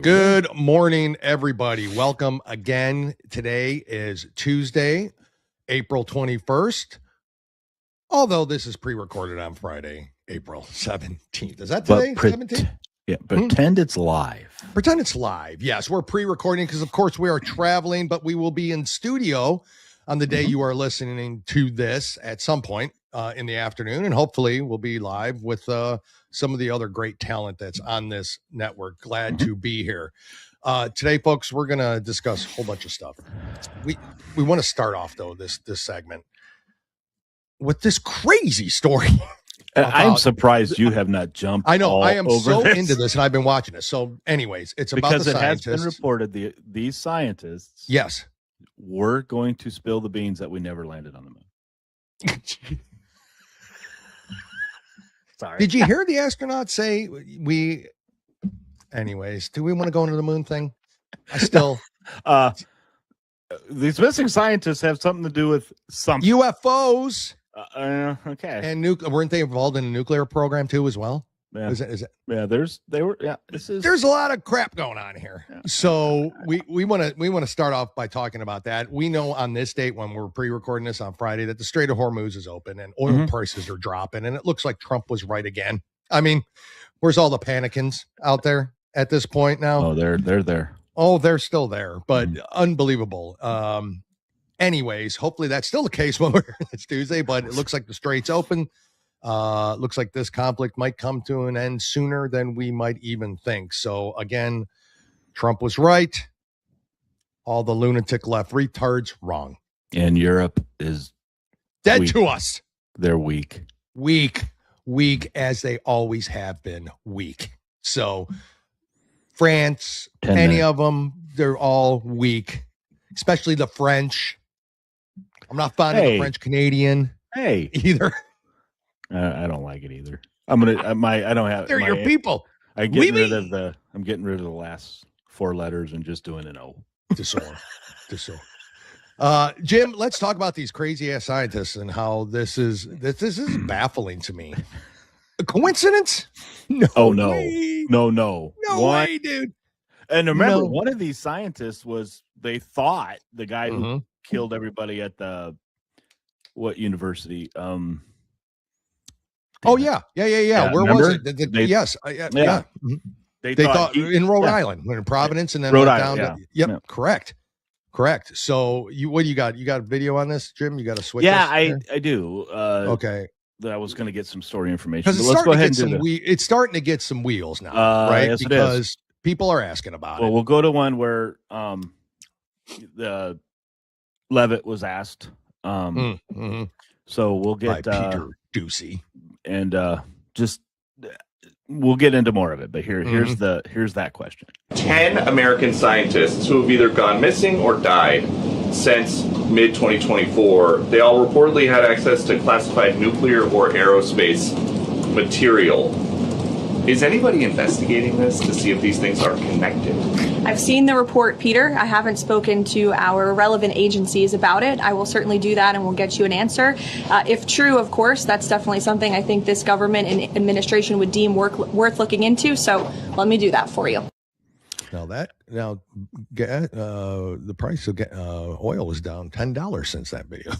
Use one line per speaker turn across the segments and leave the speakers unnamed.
Good morning, everybody. Welcome again. Today is Tuesday, April 21st. Although this is pre-recorded on Friday, April 17th. Is that today? 17th?
Yeah, pretend it's live.
Pretend it's live. Yes, we're pre-recording because, of course, we are traveling, but we will be in studio on the day you are listening to this at some point in the afternoon. And hopefully we'll be live with some of the other great talent that's on this network. Glad to be here. Today, folks, we're going to discuss a whole bunch of stuff. We want to start off, though, this segment with this crazy story.
I'm surprised you have not jumped.
I know. I am so
this.
into this, and I've been watching it. So, anyways, it's about
because
the
it
scientists.
has been reported these scientists,
yes,
were going to spill the beans that we never landed on the moon. Sorry.
Did you hear the astronauts say we? Anyways, do we want to go into the moon thing? I still.
These missing scientists have something to do with something.
UFOs.
Okay.
And weren't they involved in a nuclear program too as well?
Yeah.
Is it?
Yeah. There's
a lot of crap going on here. Yeah. So we want to start off by talking about that. We know on this date when we're pre-recording this on Friday that the Strait of Hormuz is open and oil prices are dropping, and it looks like Trump was right again. I mean, where's all the panicans out there at this point now?
Oh, they're there.
Oh, they're still there, but unbelievable. Anyways, hopefully that's still the case when it's Tuesday, but it looks like the strait's open. Looks like this conflict might come to an end sooner than we might even think. So again, Trump was right. All the lunatic left retards wrong.
And Europe is
dead
weak.
To us.
They're weak.
Weak as they always have been weak. So France, any of them, they're all weak, especially the French. I'm not fond of the French Canadian. Either.
I don't like it either. I don't have.
They're your people.
I'm getting rid of the last four letters and just doing an O.
Just so. Jim, let's talk about these crazy ass scientists and how this is baffling to me. A coincidence?
No. Oh no.
Way.
No
way, dude.
And remember, one of these scientists they thought the guy who killed everybody at what university?
Oh yeah. Where
remember?
Was it? Yes. Yeah. They thought in Rhode Island, in Providence, and then
Rhode
down.
Island,
yeah. Correct. So what do you got? You got a video on this, Jim? You got to switch?
Yeah, I do.
Okay.
That I was going to get some story information.
Because let's go ahead and it's starting to get some wheels now, right?
Yes,
because people are asking about it.
Well, we'll go to one where the Levitt was asked. So we'll get
Peter Ducey,
and we'll get into more of it. But here's that question:
10 American scientists who have either gone missing or died since mid-2024. They all reportedly had access to classified nuclear or aerospace material. Is anybody investigating this to see if these things are connected?
I've seen the report, Peter. I haven't spoken to our relevant agencies about it. I will certainly do that and we'll get you an answer. If true, of course, that's definitely something I think this government and administration would deem worth looking into. So let me do that for you.
The price of oil is down $10 since that video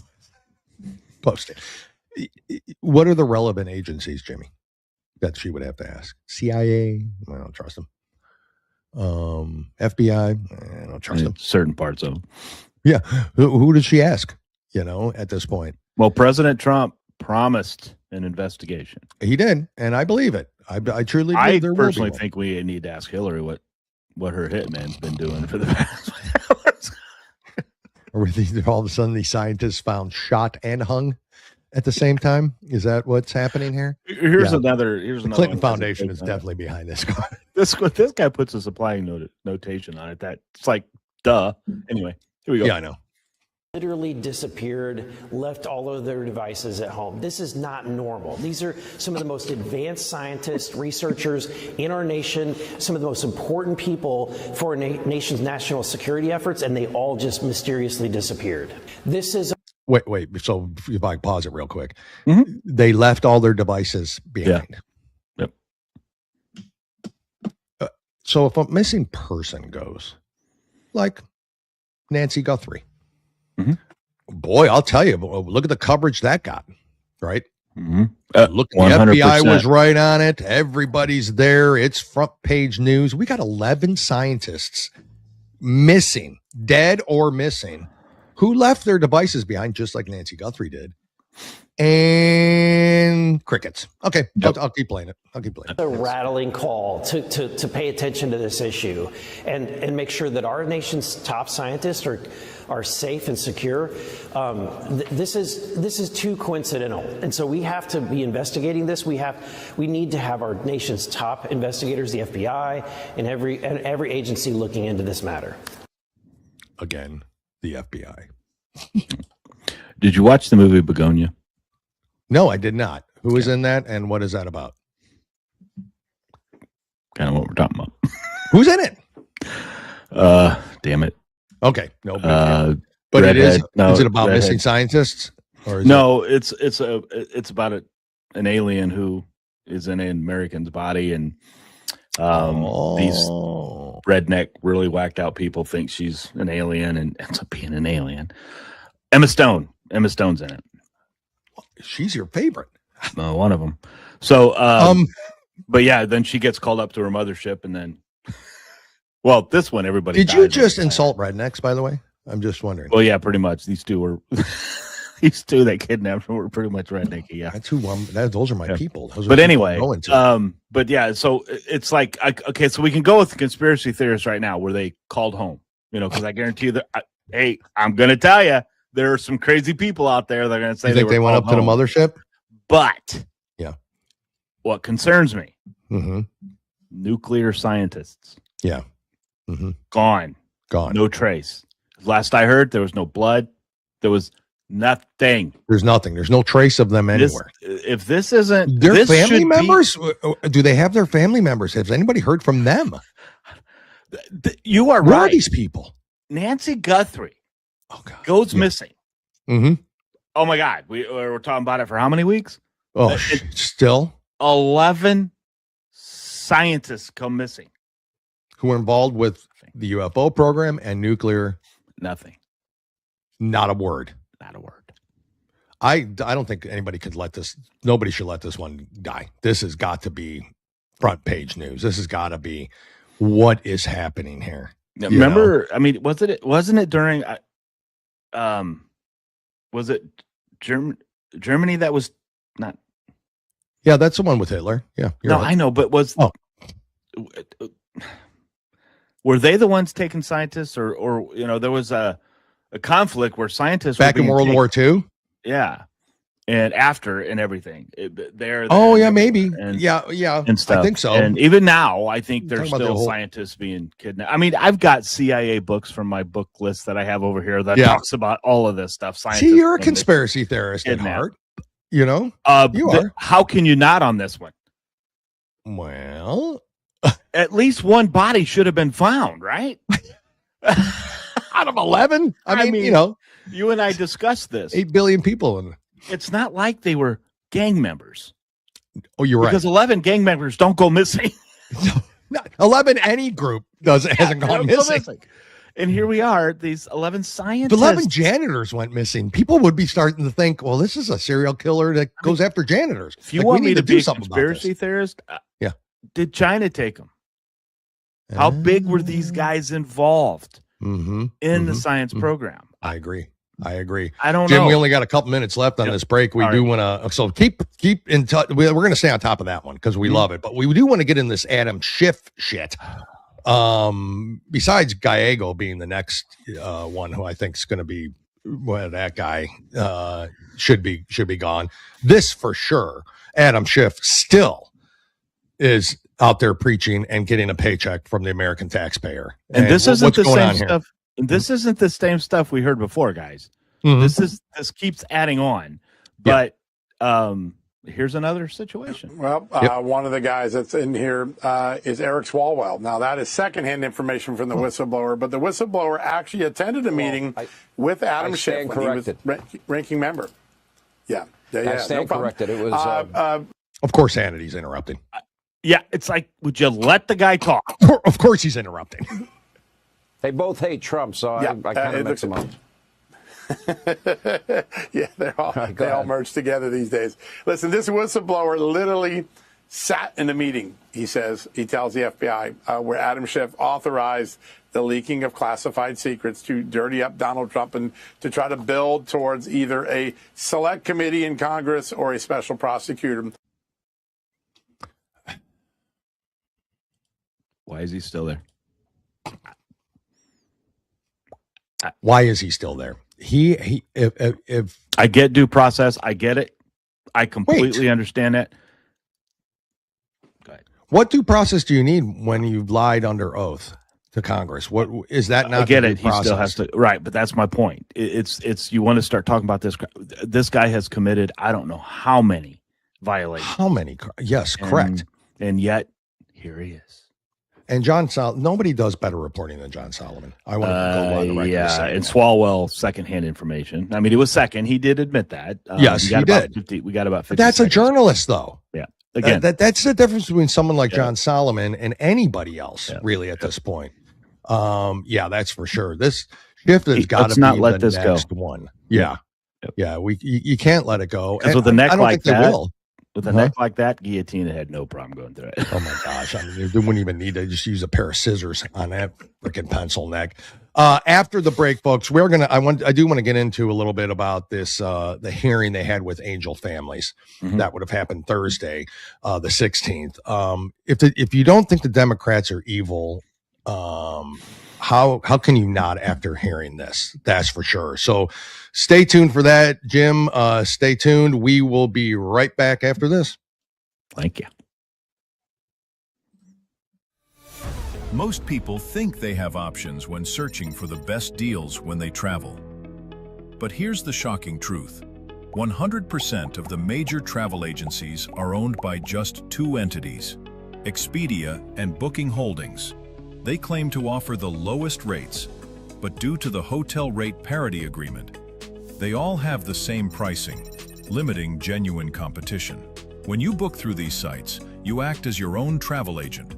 posted. What are the relevant agencies, Jimmy, that she would have to ask? CIA? I don't trust them. FBI? I don't trust them.
Certain parts of them.
Yeah. Who did she ask, at this point?
Well, President Trump promised an investigation.
He did, and I believe it. I truly believe there will be one.
I personally think we need to ask Hillary what her hitman's been doing for the past.
Or all of a sudden these scientists found shot and hung at the same time? Is that what's happening here?
Here's another
Clinton Foundation is definitely behind this.
This guy puts a supplying notation on it. That's like, duh. Anyway, here we go.
Yeah, I know.
Literally disappeared, left all of their devices at home. This is not normal. These are some of the most advanced scientists, researchers in our nation, some of the most important people for our nation's national security efforts, and they all just mysteriously disappeared. This is...
Wait. So if I pause it real quick. They left all their devices behind.
Yeah. Yep.
So if a missing person goes, like Nancy Guthrie, boy, I'll tell you, look at the coverage that got, right? Look, the 100%. FBI was right on it. Everybody's there. It's front page news. We got 11 scientists missing, dead or missing, who left their devices behind, just like Nancy Guthrie did. And crickets. Okay, yep. I'll keep playing it.
A rattling call to pay attention to this issue and make sure that our nation's top scientists are safe and secure. This is too coincidental, and so we have to be investigating this. We need to have our nation's top investigators, the FBI, and every agency looking into this matter.
Again, the FBI.
Did you watch the movie Begonia?
No, I did not. Who is in that, and what is that about?
Kind of what we're talking about.
Who's in it?
Damn it.
Okay, no. But it is. Is it about missing scientists? Or is
it's about an alien who is in an American's body, and these redneck, really whacked out people think she's an alien, and ends up being an alien. Emma Stone's in it.
She's your favorite.
One of them. So, but yeah, then she gets called up to her mothership, and then, well, this one, everybody.
Did you just insult rednecks, by the way? I'm just wondering.
Well, yeah, pretty much. These two were, these two that kidnapped her were pretty much rednecky. Yeah,
that's who. Those are my people.
But anyway, but yeah, so it's like, okay, so we can go with the conspiracy theorists right now, where they called home, because I guarantee you that. Hey, I'm gonna tell you, there are some crazy people out there that are going to say
you think they went up to the mothership.
But
yeah,
what concerns me, nuclear scientists, gone, no trace. Last I heard, there was no blood. There was nothing.
There's nothing. There's no trace of them anywhere.
If this isn't
their family members, do they have their family members? Has anybody heard from them?
You are
Where
right.
Are these people?
Nancy Guthrie goes missing. Oh my God, we're talking about it for how many weeks?
Oh, still
11 scientists come missing
who were involved with the UFO program and nuclear.
Nothing.
Not a word.
Not a word.
I don't think anybody could let this. Nobody should let this one die. This has got to be front page news. This has got to be what is happening here.
Remember, I mean, wasn't it during? Was it Germany that was not?
Yeah, that's the one with Hitler. Yeah,
no, right. I know, but were they the ones taking scientists, or there was a conflict where scientists
back in World War II?
Yeah, and after and everything.
Maybe. And stuff. I think so.
And even now, I think there's still scientists being kidnapped. I mean, I've got CIA books from my book list that I have over here that talks about all of this stuff.
See, you're a conspiracy theorist at heart. You are.
How can you not on this one?
Well,
at least one body should have been found, right?
Out of 11? I mean,
you and I discussed this.
8 billion people in.
It's not like they were gang members.
Oh, you're right.
Because 11 gang members don't go missing.
11, any group hasn't gone missing.
And here we are, these 11 scientists.
11 janitors went missing. People would be starting to think, well, this is a serial killer that goes after janitors.
If you want me to be a conspiracy theorist, did China take them? How big were these guys involved in the science program?
I agree.
I don't know.
Jim, we only got a couple minutes left on this break. We do want to, so keep in touch. We're going to stay on top of that one because we love it, but we do want to get in this Adam Schiff shit. Besides Gallego being the next one who I think is going to be, well, that guy should be gone. This for sure. Adam Schiff still is out there preaching and getting a paycheck from the American taxpayer.
And this isn't the same stuff. This isn't the same stuff we heard before, guys. This keeps adding on. But here's another situation.
Well, one of the guys that's in here is Eric Swalwell. Now, that is secondhand information from the whistleblower, but the whistleblower actually attended a meeting with Adam Schiff when he was ranking member. Yeah.
I stand corrected. It was.
Of course, Hannity's interrupting.
Yeah, it's like, would you let the guy talk?
Of course he's interrupting.
They both hate Trump, so I kind of mix them up.
Yeah, they all merge together these days. Listen, this whistleblower literally sat in the meeting, he tells the FBI, where Adam Schiff authorized the leaking of classified secrets to dirty up Donald Trump and to try to build towards either a select committee in Congress or a special prosecutor.
Why is he still there?
Why is he still there? If
I get due process, I get it. I completely understand that. Go ahead.
What due process do you need when you've lied under oath to Congress? What is that not?
I get it. He still has to, right? But that's my point. It's you want to start talking about this. This guy has committed I don't know how many violations.
How many? Yes, correct.
And yet here he is.
And John nobody does better reporting than John Solomon. I want to go on the record.
Yeah, and Swalwell secondhand information. I mean, it was second. He did admit that.
Yes, he did.
We got about 50.
But that's
seconds.
A journalist, though.
Yeah. Again,
that's the difference between someone like John Solomon and anybody else, really, at this point. Yeah, that's for sure. This shift has got to be
let
the
this
next
go.
one. Yeah, yeah. You can't let it go.
Because with a neck like that,
will.
With a neck like that, Guillotina had no problem going through it.
Oh my gosh! I mean, they wouldn't even need to just use a pair of scissors on that freaking pencil neck. After the break, folks, I do want to get into a little bit about this the hearing they had with Angel Families.
Mm-hmm.
That would have happened Thursday, the 16th. If you don't think the Democrats are evil, how can you not after hearing this? That's for sure. So stay tuned for that, Jim. Stay tuned. We will be right back after this.
Thank you.
Most people think they have options when searching for the best deals when they travel. But here's the shocking truth. 100% of the major travel agencies are owned by just two entities, Expedia and Booking Holdings. They claim to offer the lowest rates, but due to the hotel rate parity agreement, they all have the same pricing, limiting genuine competition. When you book through these sites, you act as your own travel agent,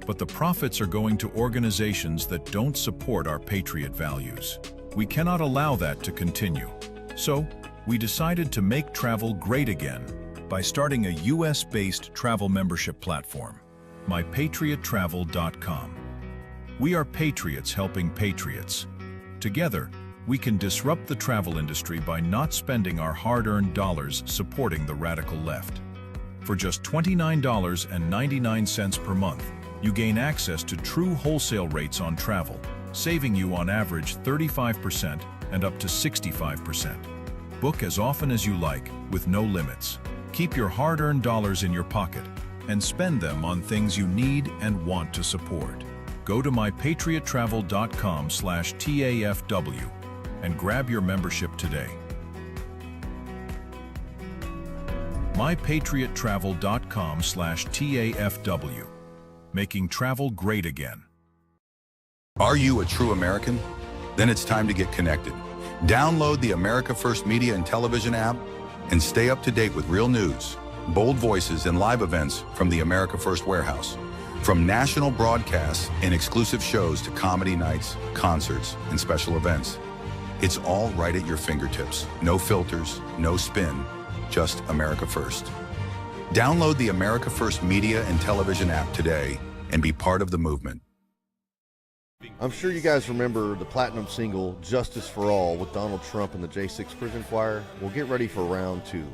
but the profits are going to organizations that don't support our patriot values. We cannot allow that to continue. So, we decided to make travel great again by starting a US-based travel membership platform, mypatriottravel.com. We are patriots helping patriots. Together, we can disrupt the travel industry by not spending our hard-earned dollars supporting the radical left. For just $29.99 per month, you gain access to true wholesale rates on travel, saving you on average 35% and up to 65%. Book as often as you like, with no limits. Keep your hard-earned dollars in your pocket and spend them on things you need and want to support. Go to mypatriottravel.com/TAFW and grab your membership today. mypatriottravel.com/TAFW. Making travel great again.
Are you a true American? Then it's time to get connected. Download the America First Media and Television app and stay up to date with real news, bold voices, and live events from the America First Warehouse. From national broadcasts and exclusive shows to comedy nights, concerts, and special events. It's all right at your fingertips. No filters, no spin, just America First. Download the America First Media and Television app today and be part of the movement.
I'm sure you guys remember the platinum single, Justice for All, with Donald Trump and the J6 Prison Choir. Well, get ready for round two.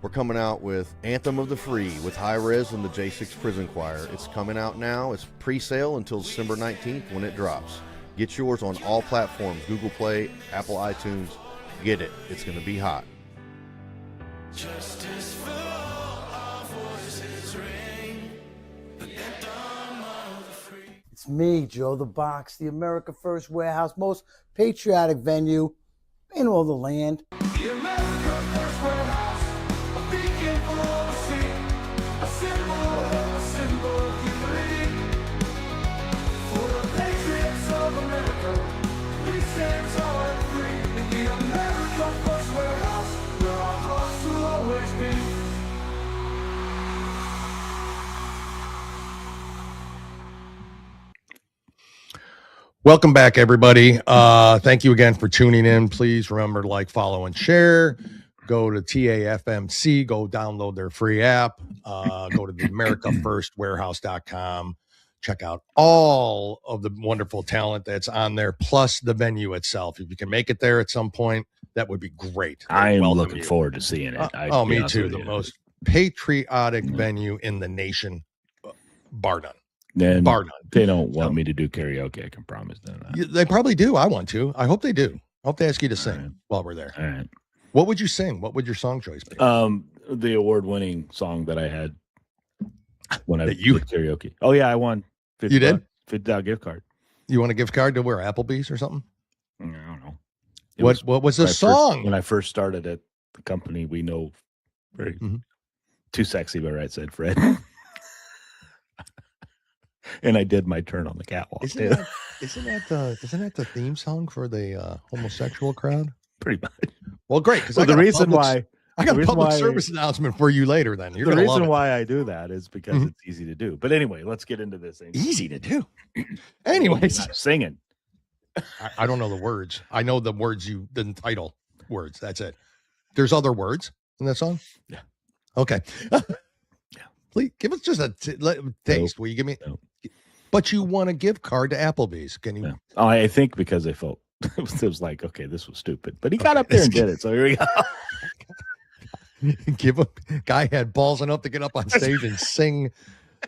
We're coming out with Anthem of the Free with High Res and the J6 Prison Choir. It's coming out now. It's pre-sale until December 19th when it drops. Get yours on all platforms, Google Play, Apple iTunes. Get it. It's going to be hot.
Justice for all, voices ring, the anthem of the free.
It's me, Joe the Box, the America First Warehouse, most patriotic venue in all the land.
The America First Warehouse, a beacon for all to see, a symbol of unity. For the patriots of America, we stand tall and free. In the America First Warehouse, where our hearts will always be.
Welcome back, everybody. Thank you again for tuning in. Please remember to like, follow, and share. Go to TAFMC. Go download their free app. Go to the AmericaFirstWarehouse.com. Check out all of the wonderful talent that's on there, plus the venue itself. If you can make it there at some point, that would be great.
I am looking forward to seeing it.
Me too. The most patriotic venue in the nation, bar none.
Then
bar none.
They don't want me to do karaoke. I can promise them that.
They probably do. I want to. I hope they do. I hope they ask you to sing while we're there.
All right.
What would you sing? What would your song choice be?
The award-winning song that I had when I did karaoke. Oh yeah, I won.
You did?
$50 gift card.
You want a gift card to where Applebee's or something?
I don't know.
What was the song?
When I first started at the company, we know very too sexy, but right said Fred. And I did my turn on the catwalk.
Isn't that the theme song for the homosexual crowd?
Pretty much.
Well, great. Because
the reason why
I got a public service announcement for you later. Then
the reason why I do that is because it's easy to do. But anyway, let's get into this thing.
Easy to do. Anyways,
singing.
I don't know the words. I know the words the title words. That's it. There's other words in that song.
Yeah.
Okay. Yeah. Please give us just a taste. Will you give me?
No.
But you want a gift card to Applebee's? Can you?
No. Oh, I think because they felt it was like, okay, this was stupid. But he got up there and did it. So here we go.
Give him. Guy had balls enough to get up on stage and sing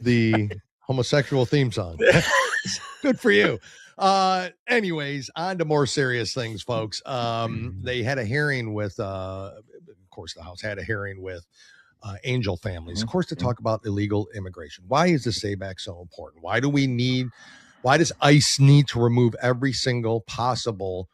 the homosexual theme song. Good for you. Anyways, on to more serious things, folks. They had a hearing with, of course, the House had a hearing with angel families, of course, to talk about illegal immigration. Why is the SABAC so important? Why does ICE need to remove every single possible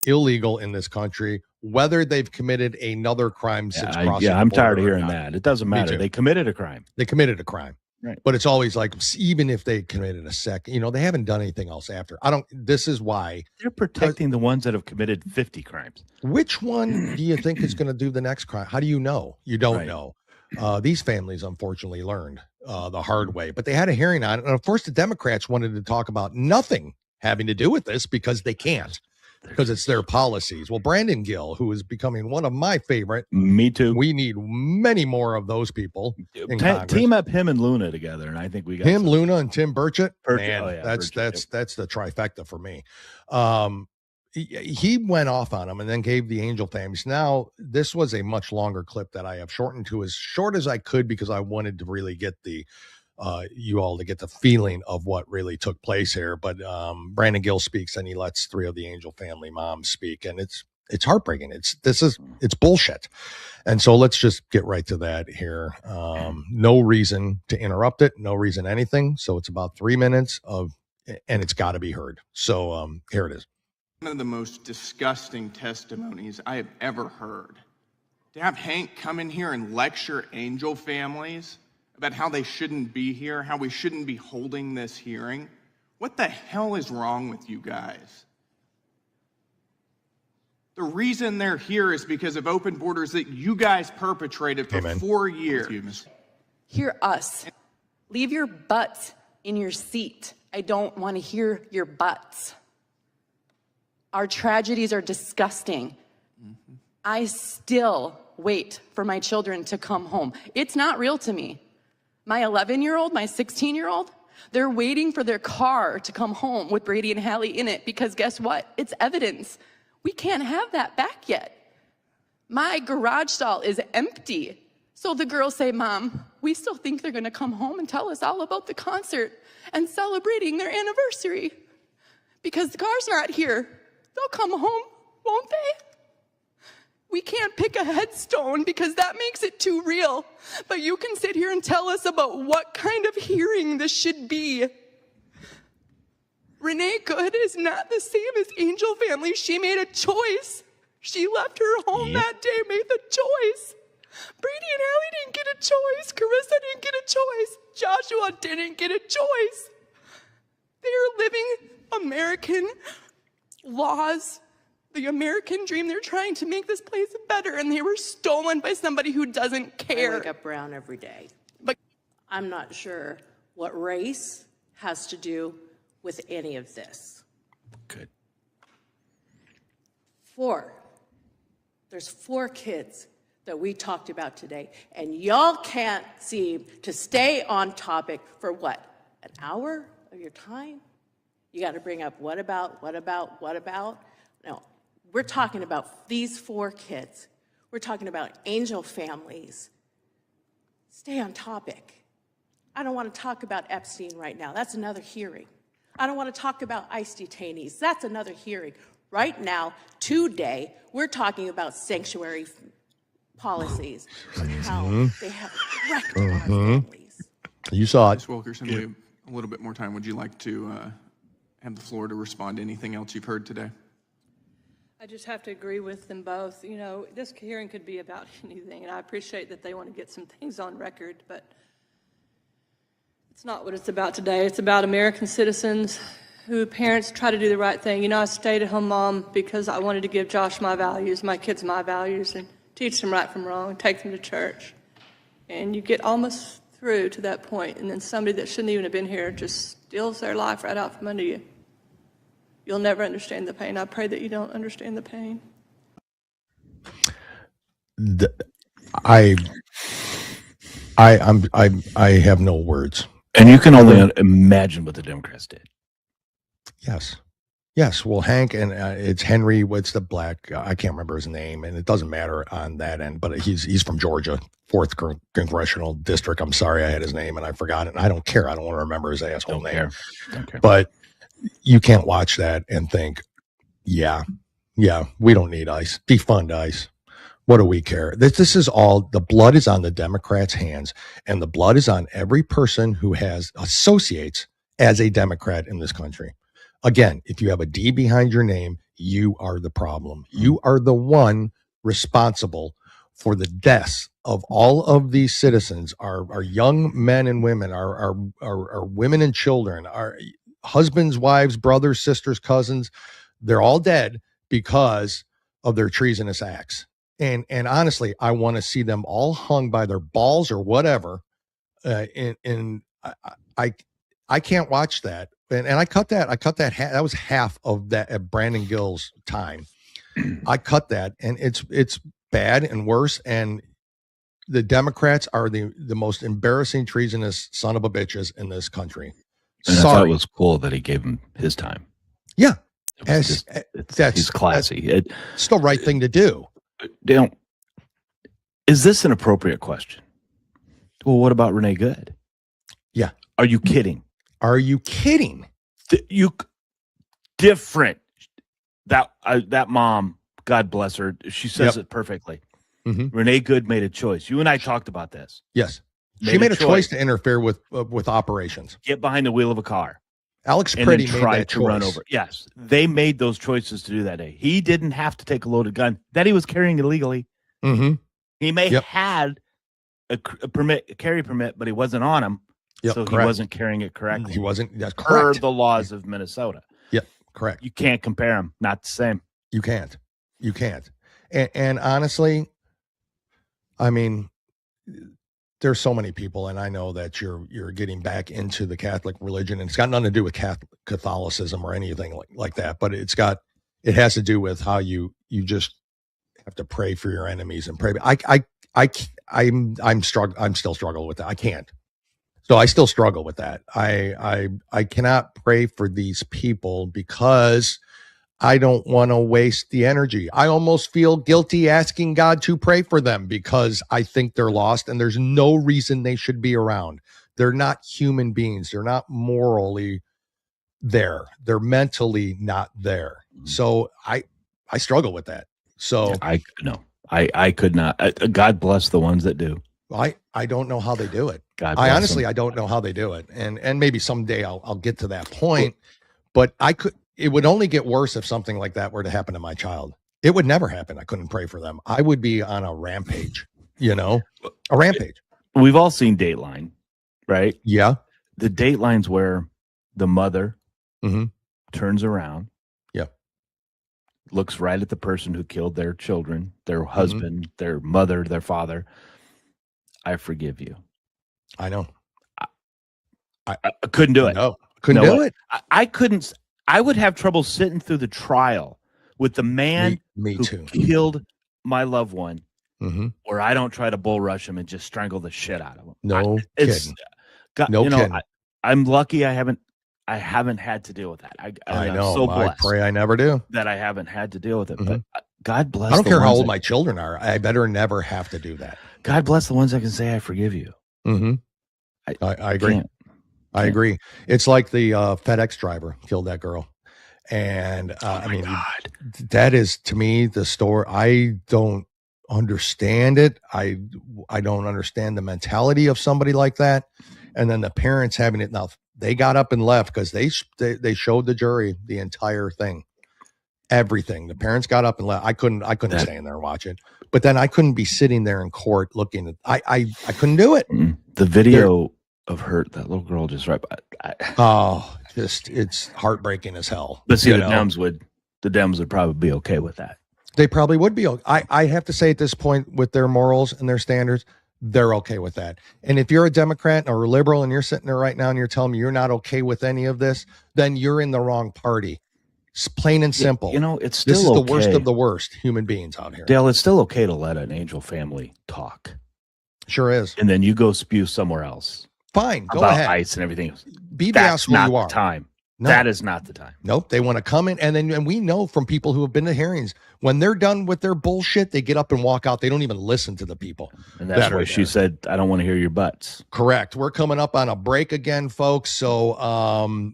illegal in this country, whether they've committed another crime since crossing
I'm
the
tired of
border or
hearing
not?
that. It doesn't matter. They committed a crime.
They committed a crime.
Right.
But it's always like, even if they committed a second, they haven't done anything else after. This is why
they're protecting the ones that have committed 50 crimes.
Which one do you think is going to do the next crime? How do you know? You don't know. These families, unfortunately, learned the hard way, but they had a hearing on it. And of course, the Democrats wanted to talk about nothing having to do with this because they can't, because it's their policies. Well, Brandon Gill, who is becoming one of my favorite.
Me too.
We need many more of those people in
Team up him and Luna together, and I think we got
him, Luna, and Tim Burchett. Man,
Burchett,
that's the trifecta for me. He went off on him and then gave the angel families. Now, this was a much longer clip that I have shortened to as short as I could because I wanted to really get you all to get the feeling of what really took place here. But Brandon Gill speaks and he lets three of the angel family moms speak, and it's heartbreaking. It's bullshit. And so let's just get right to that here. No reason to interrupt it, no reason anything. So it's about 3 minutes and it's got to be heard. So here it is.
One of the most disgusting testimonies I have ever heard. To have Hank come in here and lecture angel families about how they shouldn't be here, how we shouldn't be holding this hearing. What the hell is wrong with you guys? The reason they're here is because of open borders that you guys perpetrated for 4 years.
Hear us. Leave your butts in your seat. I don't want to hear your butts. Our tragedies are disgusting. I still wait for my children to come home. It's not real to me. My 11-year-old, my 16-year-old, they're waiting for their car to come home with Brady and Hallie in it because guess what? It's evidence. We can't have that back yet. My garage stall is empty. So the girls say, Mom, we still think they're going to come home and tell us all about the concert and celebrating their anniversary because the car's not here. They'll come home, won't they? We can't pick a headstone because that makes it too real. But you can sit here and tell us about what kind of hearing this should be. Renee Good is not the same as Angel Family. She made a choice. She left her home that day, made the choice. Brady and Hallie didn't get a choice. Carissa didn't get a choice. Joshua didn't get a choice. They are living American laws, the American dream. They're trying to make this place better, and they were stolen by somebody who doesn't care.
I wake up brown every day.
But
I'm not sure what race has to do with any of this.
Good.
4. There's 4 kids that we talked about today, and y'all can't seem to stay on topic for what? An hour of your time? You got to bring up what about? No, we're talking about these 4 kids. We're talking about angel families. Stay on topic. I don't want to talk about Epstein right now. That's another hearing. I don't want to talk about ICE detainees. That's another hearing. Right now, today, we're talking about sanctuary policies and how they have wrecked our families.
You saw it.
Ms. Wilkerson, we have a little bit more time. Would you like to have the floor to respond to anything else you've heard today?
I just have to agree with them both. You know, this hearing could be about anything, and I appreciate that they want to get some things on record, but it's not what it's about today. It's about American citizens who parents try to do the right thing. You know, I stayed at home mom because I wanted to give Josh my values, my kids my values, and teach them right from wrong, take them to church. And you get almost through to that point, and then somebody that shouldn't even have been here just steals their life right out from under you. You'll never understand the pain. I pray that you don't understand the pain.
I have no words.
And you can only imagine what the Democrats did.
Yes. Well, Hank and it's Henry. What's the black? I can't remember his name, and it doesn't matter on that end. But he's from Georgia, 4th congressional district. I'm sorry, I had his name and I forgot it. And I don't care. I don't want to remember his asshole name.
Don't care.
But you can't watch that and think, yeah, we don't need ICE. Defund ICE. What do we care? This is all, the blood is on the Democrats' hands, and the blood is on every person who associates as a Democrat in this country. Again, if you have a D behind your name, you are the problem. You are the one responsible for the deaths of all of these citizens, our young men and women, our women and children, our husbands, wives, brothers, sisters, cousins. They're all dead because of their treasonous acts. And honestly, I want to see them all hung by their balls or whatever. And I can't watch that. And I cut that. That was half of that at Brandon Gill's time. I cut that, and it's bad and worse. And the Democrats are the most embarrassing, treasonous son of a bitches in this country.
And I thought it was cool that he gave him his time.
Yeah,
he's classy.
It's the right thing to do.
Is this an appropriate question? Well, what about Renee Good?
Yeah.
Are you kidding? Different. That mom, God bless her, she says it perfectly.
Mm-hmm.
Renee Good made a choice. You and I talked about this.
Yes. She made a choice to interfere with operations.
Get behind the wheel of a car.
Alex Pretty made that choice.
Run over. Yes, they made those choices to do that day. He didn't have to take a loaded gun that he was carrying illegally.
Mm-hmm.
He may have had a carry permit, but he wasn't on him, so he wasn't carrying it correctly.
He wasn't. That's
per
correct.
the laws of Minnesota.
Yep, correct.
You can't compare them. Not the same.
You can't. And honestly, I mean, there's so many people, and I know that you're getting back into the Catholic religion, and it's got nothing to do with Catholicism or anything like that, but it has to do with how you just have to pray for your enemies and pray. I'm still struggling with that. I can't. So I still struggle with that. I cannot pray for these people because I don't want to waste the energy. I almost feel guilty asking God to pray for them because I think they're lost and there's no reason they should be around. They're not human beings. They're not morally there. They're mentally not there. So I struggle with that. So
I could not. God bless the ones that do.
I don't know how they do it.
I
honestly don't know how they do it. And maybe someday I'll get to that point, but it would only get worse if something like that were to happen to my child. It would never happen. I couldn't pray for them. I would be on a rampage, a rampage.
We've all seen Dateline, right?
Yeah.
The Dateline's where the mother turns around, looks right at the person who killed their children, their husband, their mother, their father. I forgive you.
I know.
I couldn't do it.
No, couldn't do it.
I couldn't. I would have trouble sitting through the trial with the man
me
who
too.
killed my loved one,
Mm-hmm.
where I don't try to bull rush him and just strangle the shit out of him.
No kidding.
No
kidding.
I'm lucky I haven't had to deal with that. I'm
know.
so
I
blessed
pray I never do.
that I haven't had to deal with it.
Mm-hmm.
But God bless.
I don't
the
care how
ones
old
that-
my children are. I better never have to do that.
God bless the ones that can say I forgive you.
Mm-hmm. I agree.
Can't.
I agree. It's like the FedEx driver killed that girl. And I mean, that is, to me, the story. I don't understand it. I don't understand the mentality of somebody like that. And then the parents having it. Now, they got up and left because they showed the jury the entire thing. Everything. The parents got up and left. I couldn't stay in there and watch it. But then I couldn't be sitting there in court looking at. I couldn't do it.
The video of her, that little girl, just right by.
It's heartbreaking as hell.
But see, the Dems would probably be okay with that.
They probably would be. I have to say at this point, with their morals and their standards, they're okay with that. And if you're a Democrat or a liberal and you're sitting there right now and you're telling me you're not okay with any of this, then you're in the wrong party. It's plain and simple.
It's still
this is the worst
okay.
of the worst human beings out here.
Dale, it's still okay to let an Angel family talk.
Sure is.
And then you go spew somewhere else.
Fine, go
about
ahead.
ICE and everything else.
Be
That's
where
not
you are.
the time.
No.
That is not the time.
Nope. They want to come in, and we know from people who have been to hearings, when they're done with their bullshit, they get up and walk out. They don't even listen to the people.
And that's why she said, "I don't want to hear your butts."
Correct. We're coming up on a break again, folks. So,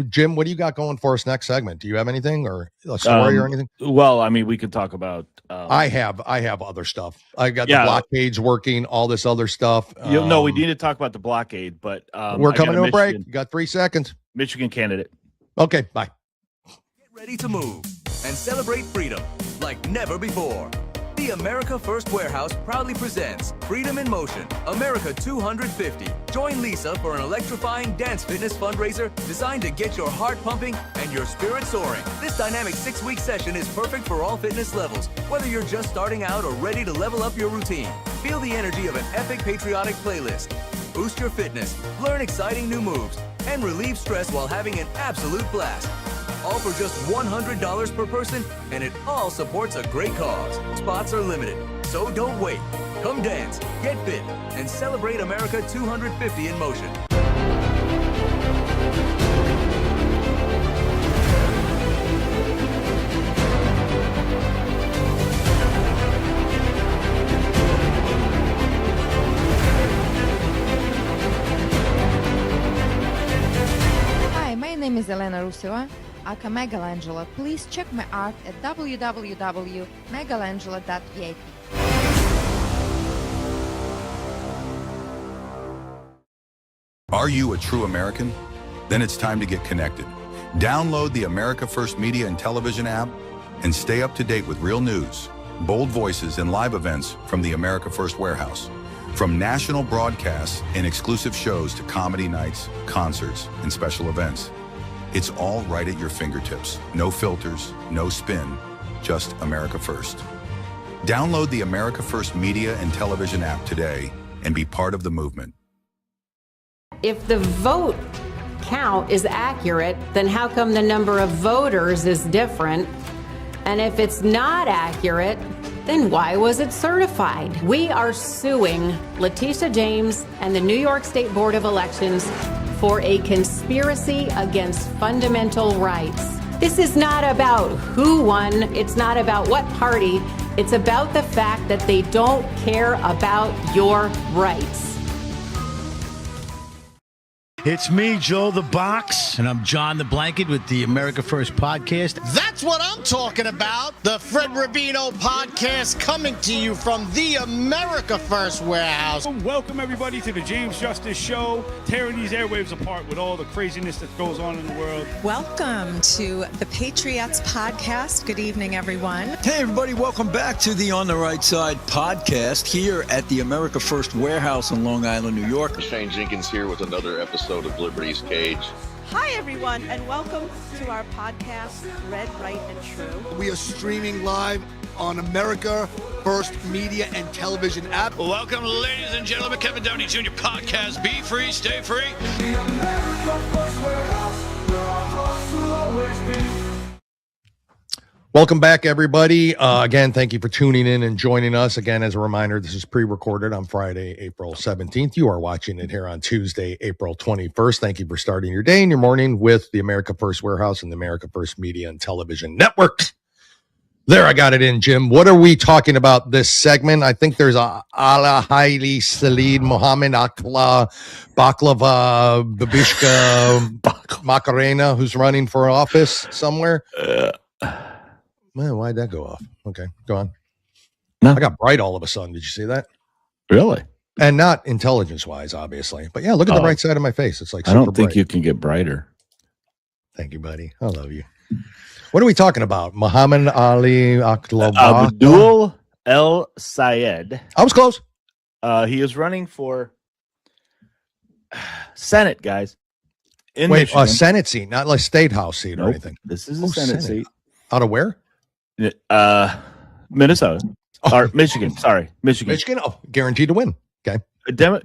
Jim, what do you got going for us next segment? Do you have anything or a story or anything?
Well, I mean, we could talk about.
I have other stuff. I got the blockades working, all this other stuff.
No, we need to talk about the blockade, but
we're coming to a break. You got 3 seconds.
Michigan candidate.
Okay, bye.
Get ready to move and celebrate freedom like never before. The America First Warehouse proudly presents Freedom in Motion, America 250. Join Lisa for an electrifying dance fitness fundraiser designed to get your heart pumping and your spirit soaring. This dynamic 6-week session is perfect for all fitness levels, whether you're just starting out or ready to level up your routine. Feel the energy of an epic patriotic playlist. Boost your fitness, learn exciting new moves, and relieve stress while having an absolute blast. All for just $100 per person, and it all supports a great cause. Spots are limited, so don't wait. Come dance, get fit, and celebrate America 250 in motion.
Hi, my name is Elena Ruseva, aka Megalangela. Please check my art at www.megalangela.vip.
Are you a true American? Then it's time to get connected. Download the America First Media and Television app and stay up to date with real news, bold voices, and live events from the America First Warehouse. From national broadcasts and exclusive shows to comedy nights, concerts, and special events. It's all right at your fingertips. No filters, no spin, just America First. Download the America First Media and Television app today and be part of the movement.
If the vote count is accurate, then how come the number of voters is different? And if it's not accurate, then why was it certified? We are suing Letitia James and the New York State Board of Elections for a conspiracy against fundamental rights. This is not about who won. It's not about what party. It's about the fact that they don't care about your rights.
It's me, Joe the Box, and I'm John the Blanket with the America First Podcast.
That's what I'm talking about. The Fred Rubino Podcast coming to you from the America First Warehouse.
Welcome, everybody, to the James Justice Show, tearing these airwaves apart with all the craziness that goes on in the world.
Welcome to the Patriots Podcast. Good evening, everyone.
Hey, everybody. Welcome back to the On the Right Side podcast here at the America First Warehouse in Long Island, New York.
Shane Jenkins here with another episode of Liberty's Cage.
Hi, everyone, and welcome to our podcast, Red, Right, and True.
We are streaming live on America First Media and Television app.
Welcome, ladies and gentlemen, Kevin Downey Jr. Podcast. Be free, stay free.
The America First Warehouse, we're all course will always be.
Welcome back, everybody. Again, thank you for tuning in and joining us. Again, as a reminder, this is pre-recorded on Friday, April 17th. You are watching it here on Tuesday, April 21st. Thank you for starting your day and your morning with the America First Warehouse and the America First Media and Television Network. There, I got it in, Jim. What are we talking about this segment? I think there's a Ala Haile Salid Mohammed Akla Baklava Babishka Macarena who's running for office somewhere. Man, why'd that go off? Okay, go on.
No.
I got bright all of a sudden. Did you see that?
Really?
And not intelligence-wise, obviously. But yeah, look at the bright side of my face. It's like
I
super
don't think
bright.
you can get brighter.
Thank you, buddy. I love you. What are we talking about? Muhammad Ali Aklaba?
Abdul El Sayed.
I was close.
He is running for Senate, guys. In
Wait,
Michigan.
a Senate seat, not like State House seat or
Nope.
anything.
This is a Senate seat.
Out of where?
Minnesota. Or Michigan. Sorry. Michigan.
Michigan? Oh, guaranteed to win. Okay.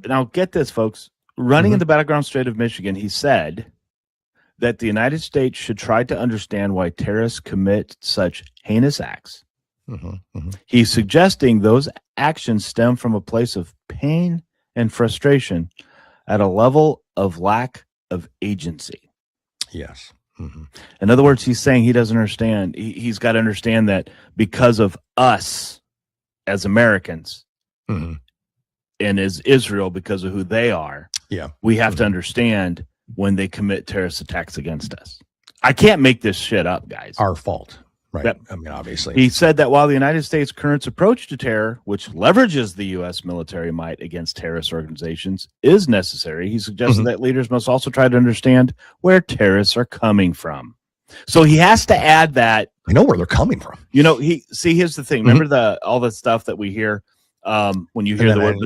Now, get this, folks. Running in the battleground state of Michigan, he said that the United States should try to understand why terrorists commit such heinous acts. He's suggesting those actions stem from a place of pain and frustration at a level of lack of agency.
Yes.
In other words, he's saying he doesn't understand. He's got to understand that because of us as Americans and as Israel, because of who they are, we have to understand when they commit terrorist attacks against us. I can't make this shit up, guys.
Our fault. Right.
Yep.
I mean, obviously.
He said that while the United States' current approach to terror, which leverages the U.S. military might against terrorist organizations, is necessary, he suggested that leaders must also try to understand where terrorists are coming from. So he has to add that.
I know where they're coming from.
You know, here's the thing. Remember all the stuff that we hear when you hear the word,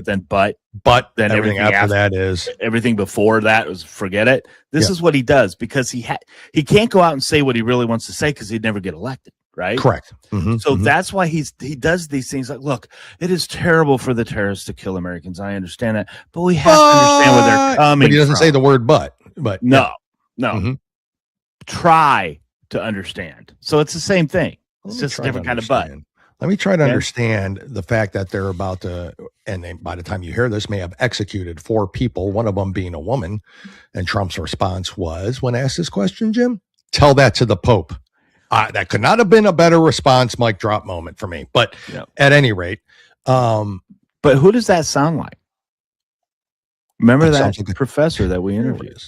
but then
everything after that is
everything before that was forget it. This is what he does because he can't go out and say what he really wants to say because he'd never get elected, right?
Correct.
So that's why he does these things like, look, it is terrible for the terrorists to kill Americans. I understand that, but we have to understand where they're coming.
But he doesn't
from.
say the word but
No. Try to understand. So it's the same thing. It's just a different kind of but.
Let me try to understand the fact that they're about to, and they, by the time you hear this, may have executed 4 people, one of them being a woman. And Trump's response was, when asked this question, Jim, tell that to the Pope. That could not have been a better response, mic drop moment for me. But at any rate.
But who does that sound like? Remember that professor that we interviewed?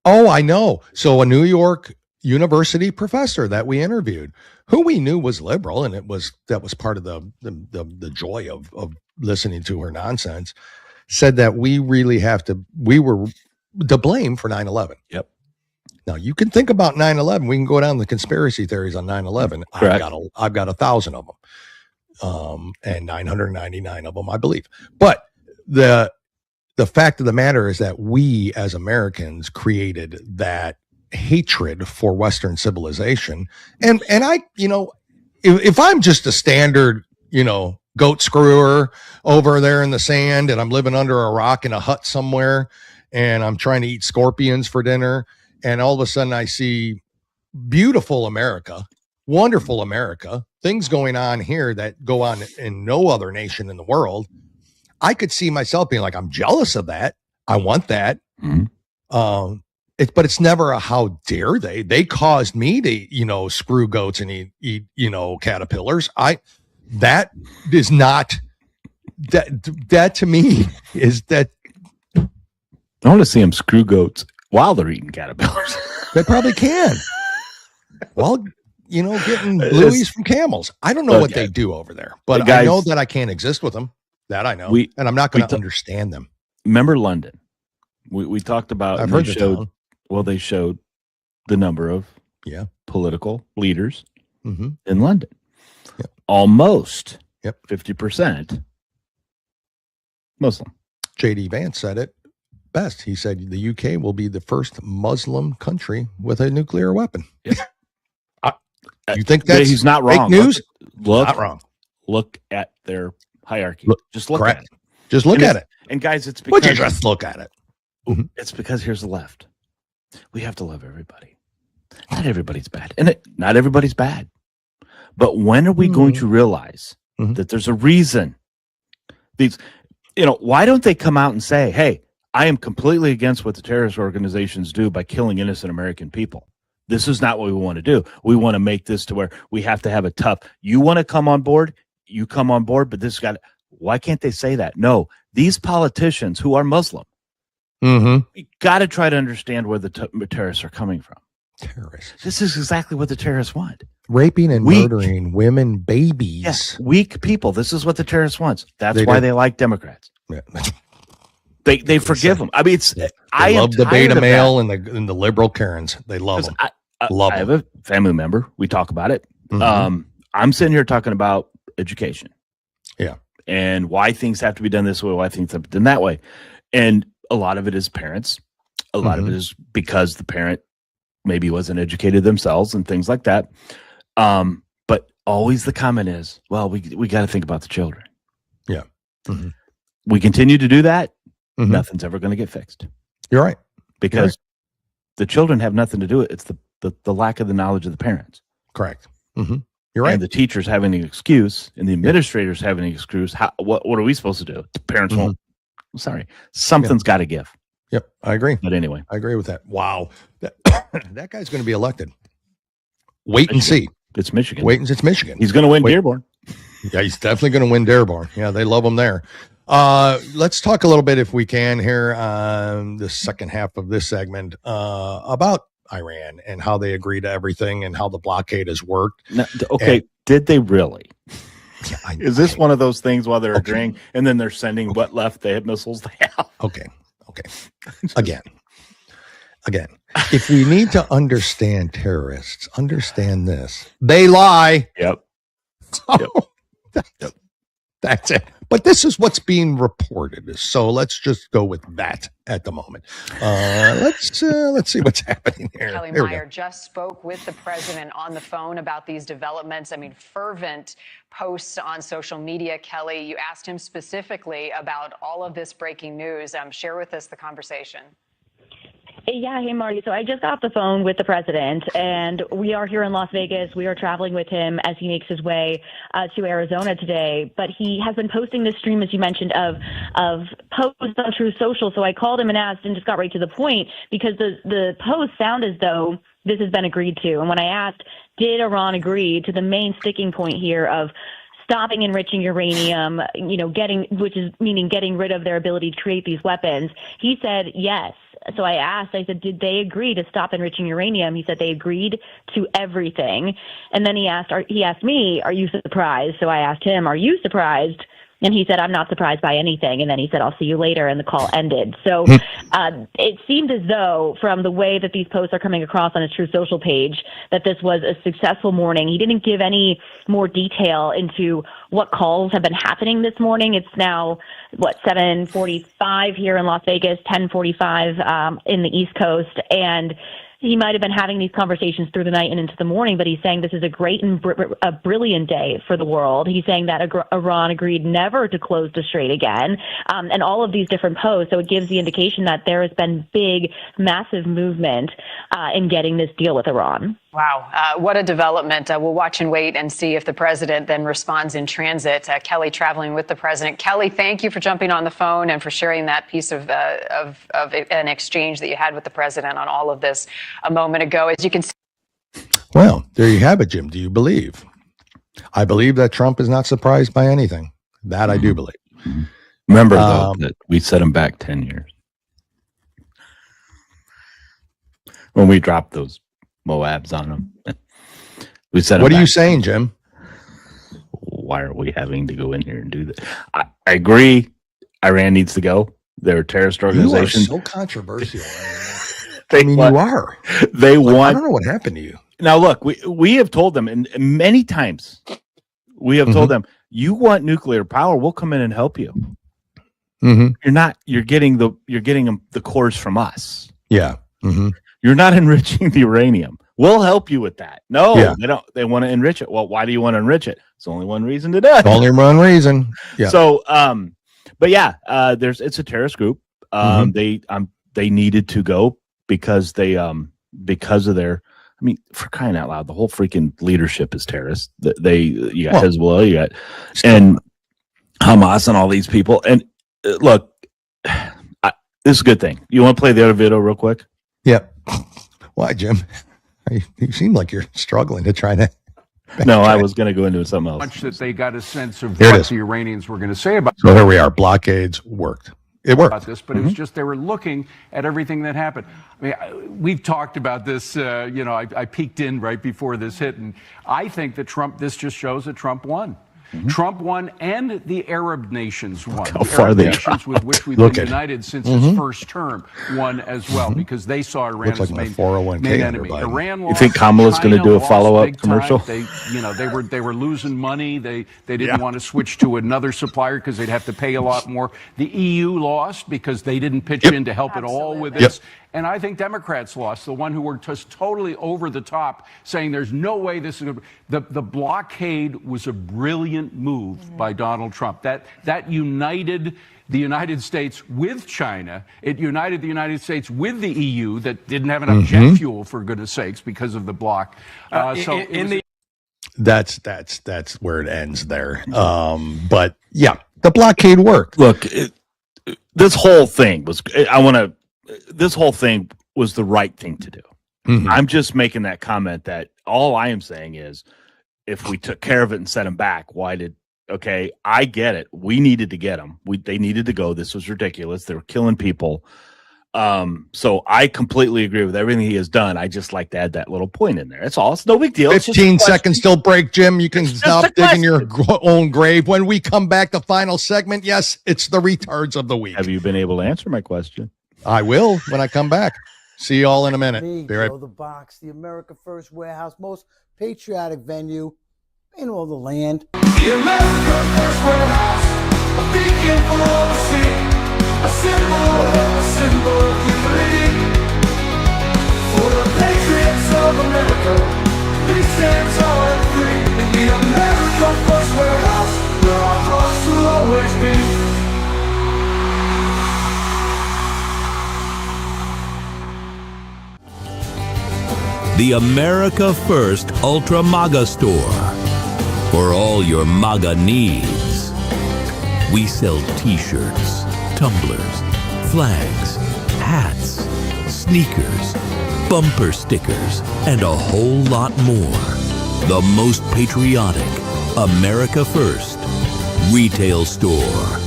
Oh, I know. So a New York University professor that we interviewed, who we knew was liberal, and that was part of the joy of listening to her nonsense, said that we were to blame for 9/11.
Yep.
Now you can think about 9/11. We can go down the conspiracy theories on 9/11. I've got 1,000 of them, and 999 of them, I believe. But the fact of the matter is that we as Americans created that hatred for Western civilization. And I, if I'm just a standard, goat screwer over there in the sand and I'm living under a rock in a hut somewhere and I'm trying to eat scorpions for dinner, and all of a sudden I see beautiful America, wonderful America, things going on here that go on in no other nation in the world, I could see myself being like, I'm jealous of that. I want that. But it's never a how dare they. They caused me to, screw goats and eat caterpillars. That is not that to me is that.
I want to see them screw goats while they're eating caterpillars.
They probably can. Well, getting blueies from camels. I don't know what they do over there, but I know that I can't exist with them. That I know, and I'm not going to understand them.
Remember London? We talked about.
I've heard the town.
Well, they showed the number of political leaders in London.
Yep.
Almost 50% Muslim.
J.D. Vance said it best. He said the UK will be the first Muslim country with a nuclear weapon. You think that's
he's not wrong?
Fake news?
Not
wrong.
Look at their hierarchy. Just look
correct.
at it.
Just look at it.
And guys, it's because
would you just look at it?
It's because here's the left. We have to love everybody. Not everybody's bad. And not everybody's bad. But when are we going to realize that there's a reason? These, why don't they come out and say, hey, I am completely against what the terrorist organizations do by killing innocent American people. This is not what we want to do. We want to make this to where we have to have a tough, you want to come on board, you come on board, but this got, why can't they say that? No, these politicians who are Muslim, we got to try to understand where the terrorists are coming from.
Terrorists.
This is exactly what the terrorists want.
Raping and murdering women, babies.
Yes, weak people. This is what the terrorists want. That's
They
why
do.
they like Democrats.
Yeah.
They forgive them. I mean,
They love the beta male and the liberal Karens. They love them.
I have a family member. We talk about it. I'm sitting here talking about education.
Yeah.
And why things have to be done this way, why things have to be done that way. And a lot of it is parents. A lot of it is because the parent maybe wasn't educated themselves and things like that. But always the comment is, well, we got to think about the children.
Yeah.
We continue to do that. Nothing's ever going to get fixed.
You're right.
Because the children have nothing to do with it. It's the lack of the knowledge of the parents.
Correct. You're right.
And the teachers have any excuse, and the administrators have any excuse. What are we supposed to do? The parents won't. I'm sorry. Something's got to give.
Yep, I agree.
But anyway,
I agree with that. Wow, that guy's going to be elected. Wait and see.
It's Michigan.
It's Michigan.
He's going to win Dearborn.
Yeah, he's definitely going to win Dearborn. Yeah, they love him there. Let's talk a little bit, if we can, here on the second half of this segment about Iran and how they agree to everything and how the blockade has worked.
Now, did they really? Yeah, is this one of those things while they're agreeing and then they're sending what left they have missiles they have?
Okay. Again, if we need to understand terrorists, understand this. They lie.
Yep.
That's it. But this is what's being reported. So let's just go with that at the moment. Let's see what's happening here.
Kelly
There we
Meyer
go.
just spoke with the president on the phone about these developments. I mean, fervent posts on social media. Kelly, you asked him specifically about all of this breaking news. Share with us the conversation.
Yeah, hey, Marty. So I just got off the phone with the president, and we are here in Las Vegas. We are traveling with him as he makes his way to Arizona today. But he has been posting this stream, as you mentioned, of posts on Truth Social. So I called him and asked and just got right to the point because the posts sound as though this has been agreed to. And when I asked, did Iran agree to the main sticking point here of stopping enriching uranium, which is meaning getting rid of their ability to create these weapons, he said yes. So I said, did they agree to stop enriching uranium? He said they agreed to everything. And then he asked me, are you surprised? So I asked him, are you surprised? And he said, I'm not surprised by anything. And then he said, I'll see you later. And the call ended. So it seemed as though from the way that these posts are coming across on his True Social page, that this was a successful morning. He didn't give any more detail into what calls have been happening this morning. It's now, 7:45 here in Las Vegas, 10:45 in the East Coast. And he might have been having these conversations through the night and into the morning, but he's saying this is a great and a brilliant day for the world. He's saying that Iran agreed never to close the strait again, and all of these different posts. So it gives the indication that there has been big, massive movement in getting this deal with Iran.
Wow. What a development. We'll watch and wait and see if the president then responds in transit. Kelly traveling with the president. Kelly, thank you for jumping on the phone and for sharing that piece of an exchange that you had with the president on all of this a moment ago. As you can see.
Well, there you have it, Jim. Do you believe? I believe that Trump is not surprised by anything. That I do believe.
Remember, though, that we set him back 10 years. When we dropped those Moabs on him. We set him
What are you
back.
saying, Jim?
Why are we having to go in here and do that? I agree. Iran needs to go. They're a terrorist organization.
You are so controversial.
You
are.
They want.
I don't know what happened to you.
Now, look, we have told them, and many times we have told them, you want nuclear power, we'll come in and help you. You're not. You're getting the cores from us.
Yeah.
You're not enriching the uranium. We'll help you with that. No,
Yeah.
they don't. They want to enrich it. Well, why do you want to enrich it? It's only one reason to do it.
Only one reason. Yeah.
So, but yeah, it's a terrorist group. They needed to go because of their. mean, for crying out loud, the whole freaking leadership is terrorists. You got Hezbollah, you got and Hamas and all these people. And look, this is a good thing. You want to play the other video real quick?
Yep. Why, Jim? You seem like you're struggling to try to.
No, I was going to go into something else.
Much that they got a sense of
Here it
what
is.
the Iranians were going to say about.
So here we are. Blockades worked. It worked.
About this, but it was just they were looking at everything that happened. I mean, we've talked about this. I peeked in right before this hit, and I think that this just shows that Trump won. Trump won, and the Arab nations won.
How
the
far
Arab
they
nations with which we've
Look
been
at-
united since his first term won as well, because they saw Iran
Looks
as
like my
main
401k
main
under
enemy.
Biden.
Iran
You
lost.
think Kamala's gonna
China
do a
lost
follow-up
big time.
commercial?
They were losing money. They didn't want to switch to another supplier because they'd have to pay a lot more. The EU lost because they didn't pitch in to help at all with this. And I think Democrats lost, the one who were just totally over the top, saying there's no way this is going to. The blockade was a brilliant move by Donald Trump. That united the United States with China. It united the United States with the EU that didn't have enough jet fuel, for goodness sakes, because of the block.
That's where it ends there. But yeah, the blockade worked.
Look, this whole thing was. This whole thing was the right thing to do. I'm just making that comment that all I am saying is, if we took care of it and set them back, okay, I get it. We needed to get them. They needed to go. This was ridiculous. They were killing people. So I completely agree with everything he has done. I just like to add that little point in there. That's all. It's no big deal.
15 seconds till break, Jim. You can stop digging your own grave. When we come back, the final segment, yes, it's the retards of the week.
Have you been able to answer my question?
I will when I come back. See you all in a minute. Be right.
The Box, the America First Warehouse, most patriotic venue in all the land.
The America First Warehouse, a beacon for all to see, a symbol of unity. For the patriots of America, we stand tall and free. In the America First Warehouse, where our hearts will always be.
The America First Ultra MAGA Store. For all your MAGA needs. We sell t-shirts, tumblers, flags, hats, sneakers, bumper stickers, and a whole lot more. The most patriotic America First retail store.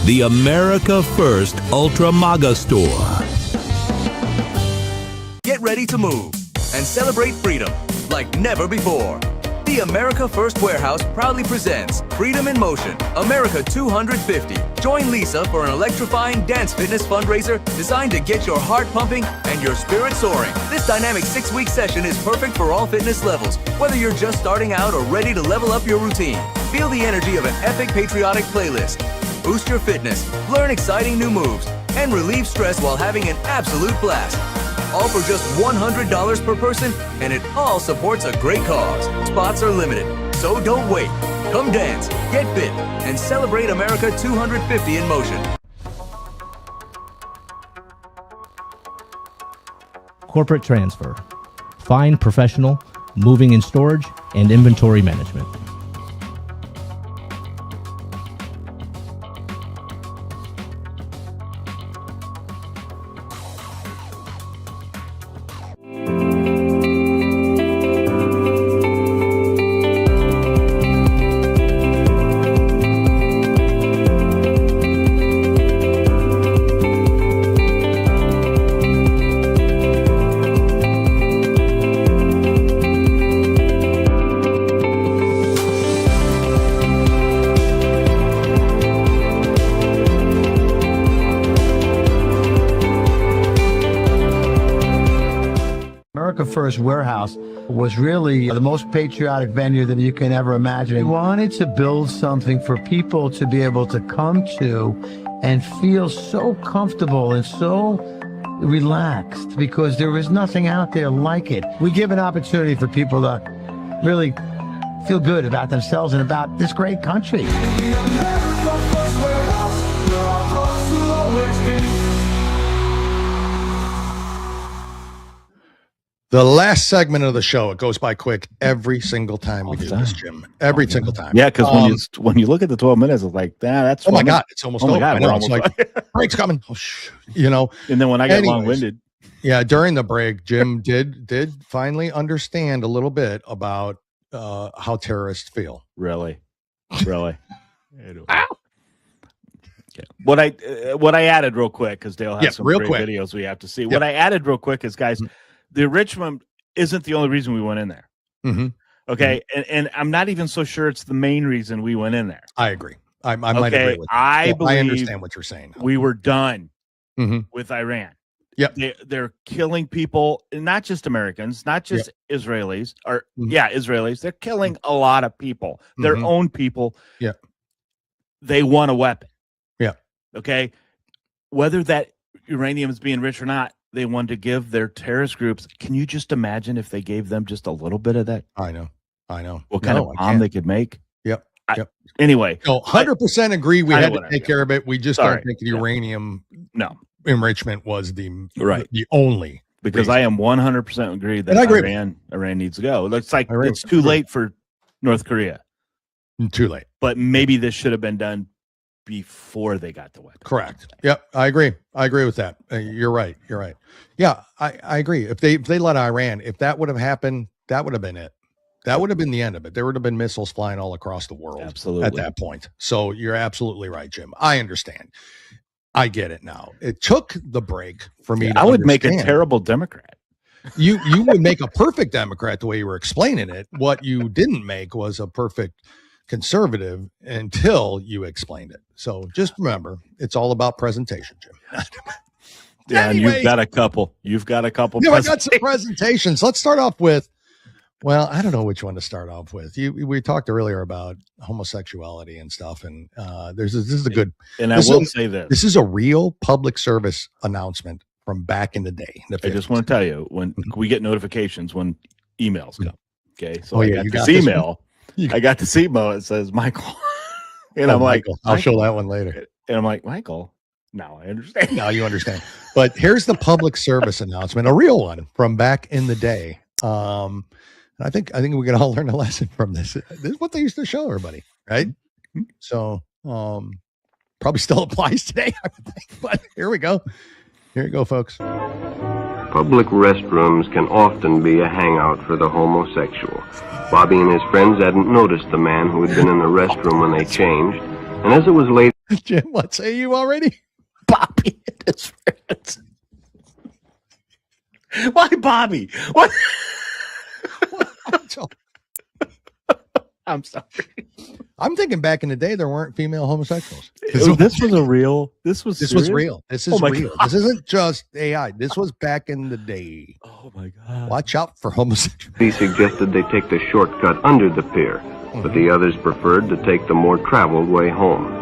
The America First Ultra MAGA Store.
Get ready to move and celebrate freedom like never before. The America First Warehouse proudly presents Freedom in Motion, America 250. Join Lisa for an electrifying dance fitness fundraiser designed to get your heart pumping and your spirit soaring. This dynamic 6-week session is perfect for all fitness levels, whether you're just starting out or ready to level up your routine. Feel the energy of an epic patriotic playlist. Boost your fitness, learn exciting new moves, and relieve stress while having an absolute blast. All for just $100 per person, and it all supports a great cause. Spots are limited, so don't wait. Come dance, get fit, and celebrate America 250 in motion.
Corporate transfer. Fine professional, moving and storage, and inventory management.
America First Warehouse was really the most patriotic venue that you can ever imagine. We wanted to build something for people to be able to come to and feel so comfortable and so relaxed, because there is nothing out there like it. We give an opportunity for people to really feel good about themselves and about this great country.
The America First Warehouse, where our hearts will always be.
The last segment of the show, it goes by quick every single time we do this, Jim. Every single time.
Yeah, because when you look at the 12 minutes, it's like, that's.
Oh my God, it's almost.
Oh my
over.
God,
I know. It's like break's coming. Oh,
And then when I get long-winded.
Yeah, during the break, Jim did finally understand a little bit about how terrorists feel.
Really. Ow. What I added real quick, because Dale has some great videos we have to see. What I added real quick is, guys, the Richmond isn't the only reason we went in there.
Mm-hmm.
Okay, and I'm not even so sure it's the main reason we went in there.
I agree. I might agree with that.
I
understand what you're saying.
We were done
Mm-hmm.
with Iran.
Yep.
They're killing people, not just Americans, not just Israelis, Israelis. They're killing a lot of people, their own people.
Yeah.
They want a weapon.
Yeah.
Okay. Whether that uranium is being rich or not, they want to give their terrorist groups. Can you just imagine if they gave them just a little bit of that?
I know.
What kind of bomb they could make?
Yep.
Anyway.
So 100% agree we had to take care of it. We just don't think the uranium enrichment was the only
because
reason.
I am 100% agree that Iran needs to go. It looks like it's too late for North Korea.
Too late.
But maybe this should have been done before they got the weapon.
Correct. Yep. I agree with that. You're right. Yeah, I agree. If they let Iran, if that would have happened, that would have been it. That would have been the end of it. There would have been missiles flying all across the world at that point. So you're absolutely right, Jim. I understand. I get it now. It took the break for me to
would make a terrible Democrat.
You would make a perfect Democrat the way you were explaining it. What you didn't make was a perfect conservative until you explained it. So just remember, it's all about presentation, Jim.
Yeah, and you've got a couple.
Yeah, I got some presentations. Let's start off with, well, I don't know which one to start off with. We talked earlier about homosexuality and stuff, and this is a good.
And I will say this:
this is a real public service announcement from back in the day.
I just want to tell you, when we get notifications when emails come. Okay, so I got this email. I got this email. It says Michael, and I'm like,
Michael. I'll show that one later.
And I'm like, Michael. Now I understand.
Now you understand. But here's the public service announcement, a real one from back in the day. And I think we can all learn a lesson from this. This is what they used to show everybody, right? So probably still applies today, I would think. But here we go. Here you go, folks.
Public restrooms can often be a hangout for the homosexual. Bobby and his friends hadn't noticed the man who had been in the restroom when they changed, and as it was late...
Jim, what say you already?
Bobby and his friends. Why Bobby? What? I'm sorry.
I'm thinking back in the day there weren't female homosexuals.
This was real.
This was real. This is real. This isn't just AI. This was back in the day.
Oh my God.
Watch out for homosexuals.
He suggested they take the shortcut under the pier, but the others preferred to take the more traveled way home.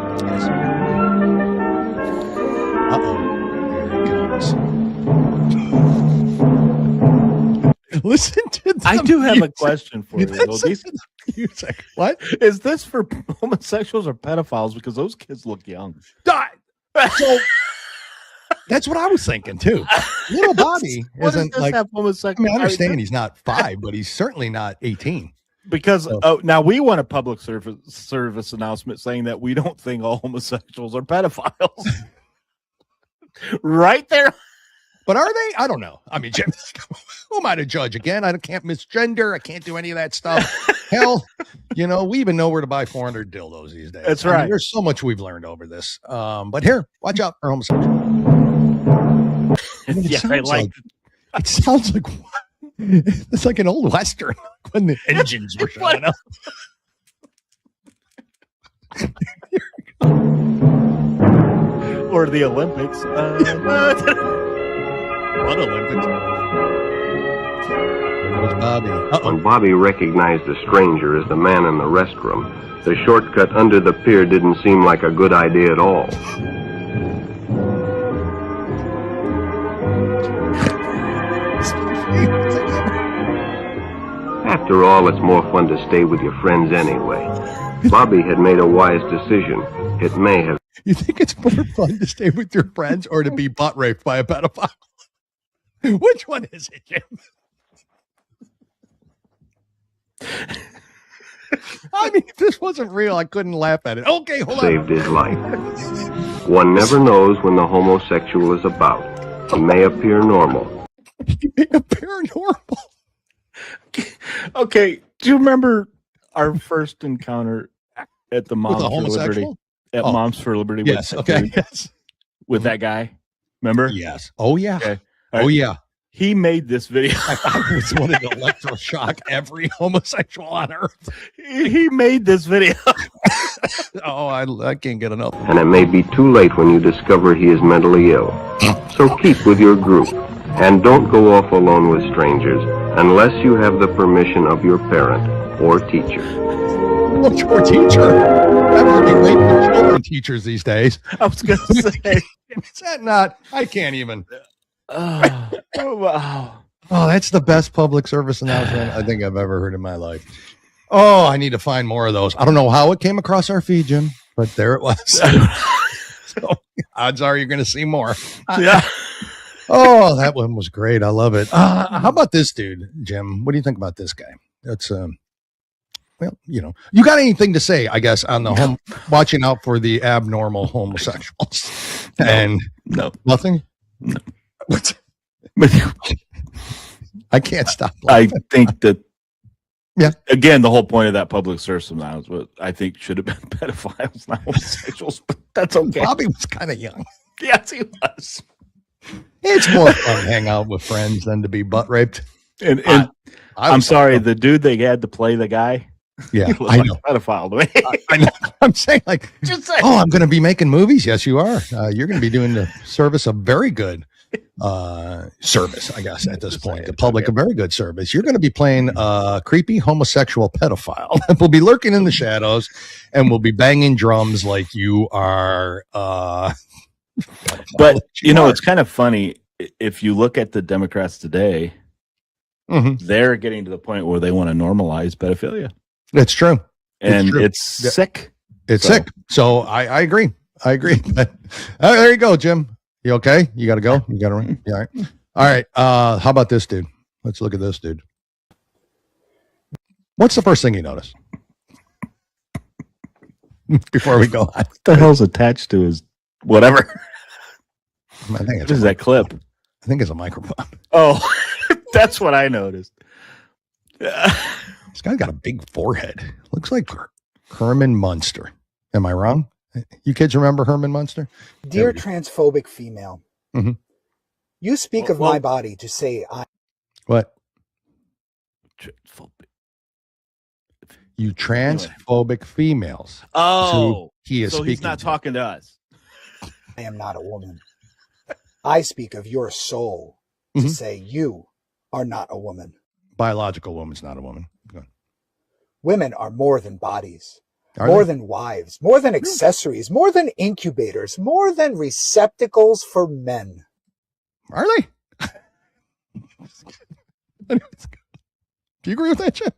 Here it comes. Listen to them.
I do have a question for you.
Music. What?
Is this for homosexuals or pedophiles? Because those kids look young.
So that's what I was thinking too. Little Bobby isn't like
homosexual.
I understand he's not 5, but he's certainly not 18.
Because now we want a public service announcement saying that we don't think all homosexuals are pedophiles. Right there.
But are they? I don't know. I mean, Jim, who am I to judge? Again, I can't misgender. I can't do any of that stuff. Hell, we even know where to buy 400 dildos these days.
That's right.
I mean, there's so much we've learned over this. But here, watch out for homosexuals. It sounds like it's like an old Western when the engines were showing up.
Or the Olympics.
What Olympics? Bobby.
When Bobby recognized the stranger as the man in the restroom, the shortcut under the pier didn't seem like a good idea at all. After all, it's more fun to stay with your friends anyway. Bobby had made a wise decision. It may have...
You think it's more fun to stay with your friends or to be butt raped by a pedophile? Which one is it, Jim? I mean, if this wasn't real, I couldn't laugh at it. Okay, hold on.
Saved his life. One never knows when the homosexual is about. He may appear normal.
He may appear normal.
Okay, do you remember our first encounter at the Moms for Liberty? At Moms for Liberty.
Yes. Okay. Yes.
With that guy. Remember?
Yes. Oh yeah.
Okay.
Oh yeah.
He made this video.
I was wanting to electroshock every homosexual on earth.
He made this video.
Oh, I can't get enough.
And it may be too late when you discover he is mentally ill. So keep with your group. And don't go off alone with strangers unless you have the permission of your parent or teacher.
What's your teacher? That would be great for children teachers these days.
I was going to say.
Is that not? I can't even.
Oh, wow.
Oh, that's the best public service announcement I think I've ever heard in my life. Oh, I need to find more of those. I don't know how it came across our feed, Jim, but there it was. So odds are you're going to see more.
Yeah.
Oh, that one was great. I love it. How about this dude, Jim? What do you think about this guy? That's well, you know, you got anything to say, I guess, on the watching out for the abnormal homosexuals? And nothing.
No.
What? I can't stop
laughing. I think that.
Yeah.
Again, the whole point of that public service announcement, I think, should have been pedophiles, not homosexuals. But that's okay.
Bobby was kind of young.
Yes, he was.
It's more fun to hang out with friends than to be butt raped.
And I'm sorry, the dude they had to play the guy.
Yeah,
I know. Pedophile to me.
I know. I'm saying, like, oh, I'm going to be making movies. Yes, you are. You're going to be doing the service a very good service, I guess, at this point. The public, a very good service. You're going to be playing a creepy homosexual pedophile. We'll be lurking in the shadows, and we'll be banging drums like you are.
But you know, it's kind of funny if you look at the Democrats today.
Mm-hmm.
They're getting to the point where they want to normalize pedophilia.
It's true.
And it's sick.
It's sick. So I agree. I agree. There you go, Jim. You okay? You got to go? You got to run? Yeah. All right. How about this dude? Let's look at this dude. What's the first thing you notice? Before we go on.
What the hell's attached to his whatever?
I think
what is that clip?
I think it's a microphone.
Oh, that's what I noticed.
This guy's got a big forehead. Looks like Herman Munster. Am I wrong? You kids remember Herman Munster?
Dear transphobic female, you speak of my body to say I.
What? You transphobic females.
Oh,
he is
so
speaking.
He's not talking to us.
I am not a woman. I speak of your soul to say you are not a woman.
Biological woman's not a woman. Go on.
Women are more than bodies,
Are
more
they?
than wives, more than accessories, more than incubators, more than receptacles for men.
Are they? Do you agree with that, Jim?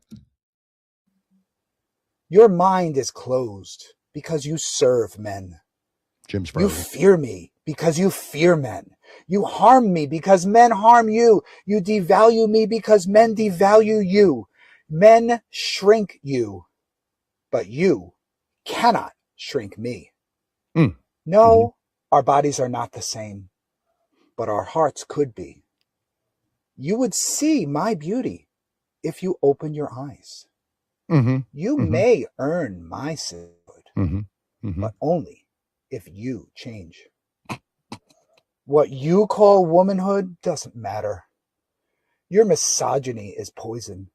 Your mind is closed because you serve men.
Jim's
You
frozen.
fear me because you fear men. You harm me because men harm you. You devalue me because men devalue you. Men shrink you, but you cannot shrink me. No, our bodies are not the same, but our hearts could be. You would see my beauty if you open your eyes. You may earn my sisterhood, but only if you change. What you call womanhood doesn't matter. Your misogyny is poison.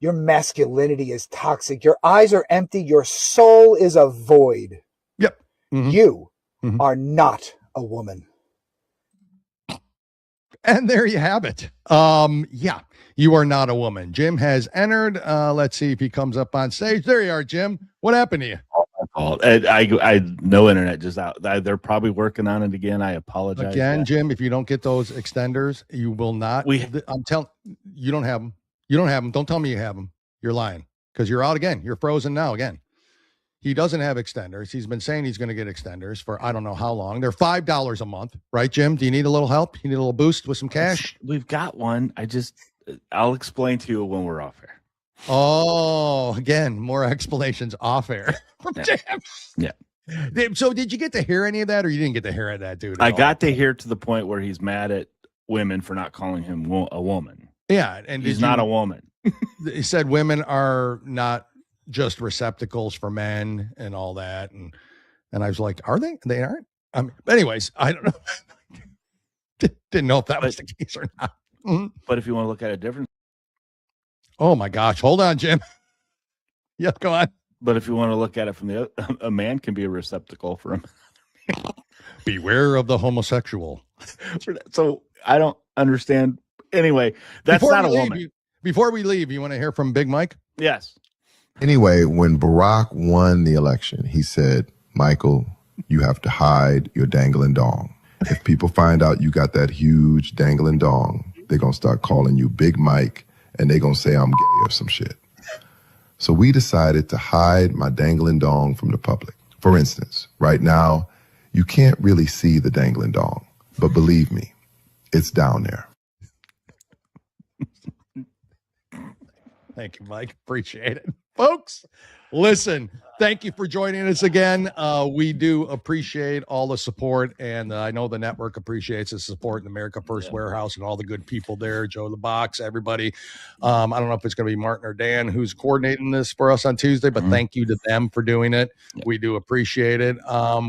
Your masculinity is toxic. Your eyes are empty. Your soul is a void.
Yep.
You are not a woman.
And there you have it. Yeah, you are not a woman. Jim has entered. Let's see if he comes up on stage. There you are, Jim. What happened to you?
I no internet just out. They're probably working on it again. I apologize.
Again, Jim, if you don't get those extenders, you will not. I'm telling you, don't have them. You don't have them. Don't tell me you have them. You're lying because you're out again. You're frozen now again. He doesn't have extenders. He's been saying he's going to get extenders for I don't know how long. They're $5 a month, right, Jim? Do you need a little help? You need a little boost with some cash?
We've got one. I'll explain to you when we're off here.
Oh, again, more explanations off air from Jim.
Yeah.
So did you get to hear any of that, or you didn't get to hear any of that, dude?
I got to hear to the point where he's mad at women for not calling him a woman.
Yeah, and
he's not a woman.
He said women are not just receptacles for men and all that, and I was like, are they? They aren't. Anyways, I don't know. Didn't know if that was the case or not. Mm-hmm.
But if you want to look at it different.
Oh my gosh. Hold on, Jim. Yeah, go on.
But if you want to look at it from a man can be a receptacle for him.
Beware of the homosexual.
So I don't understand. Anyway, that's not a woman.
Before we leave, you want to hear from Big Mike?
Yes.
Anyway, when Barack won the election, he said, Michael, you have to hide your dangling dong. If people find out you got that huge dangling dong, they're going to start calling you Big Mike, and they're going to say I'm gay or some shit. So we decided to hide my dangling dong from the public. For instance, right now, you can't really see the dangling dong, but believe me, it's down there.
Thank you, Mike. Appreciate it. Folks, listen, thank you for joining us again. We do appreciate all the support, and I know the network appreciates the support in America First Warehouse and all the good people there, Joe the Box, everybody. I don't know if it's going to be Martin or Dan who's coordinating this for us on Tuesday, but thank you to them for doing it. We do appreciate it.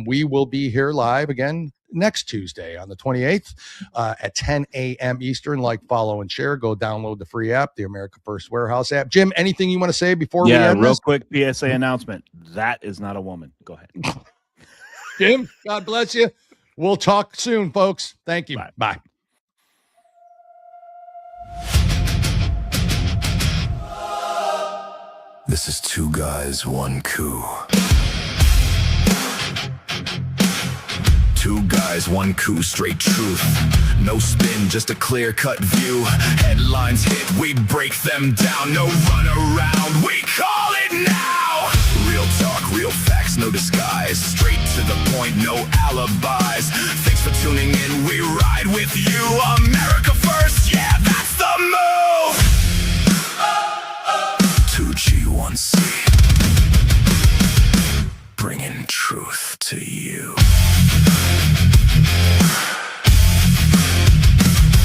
We will be here live again next Tuesday on the 28th at 10 a.m. Eastern. Like, follow, and share. Go download the free app, the America First Warehouse app. Jim, anything you want to say before we end
real
this?
Quick PSA announcement. That is not a woman. Go ahead.
Jim, God bless you. We'll talk soon, folks. Thank you. Bye.
This is Two Guys, One Coup. Two guys, one coup, straight truth. No spin, just a clear-cut view. Headlines hit, we break them down. No run around, we call it now. Real talk, real facts, no disguise. Straight to the point, no alibis. Thanks for tuning in, we ride with you. America first, yeah, that's the move. 2G1C. Bringing truth to you.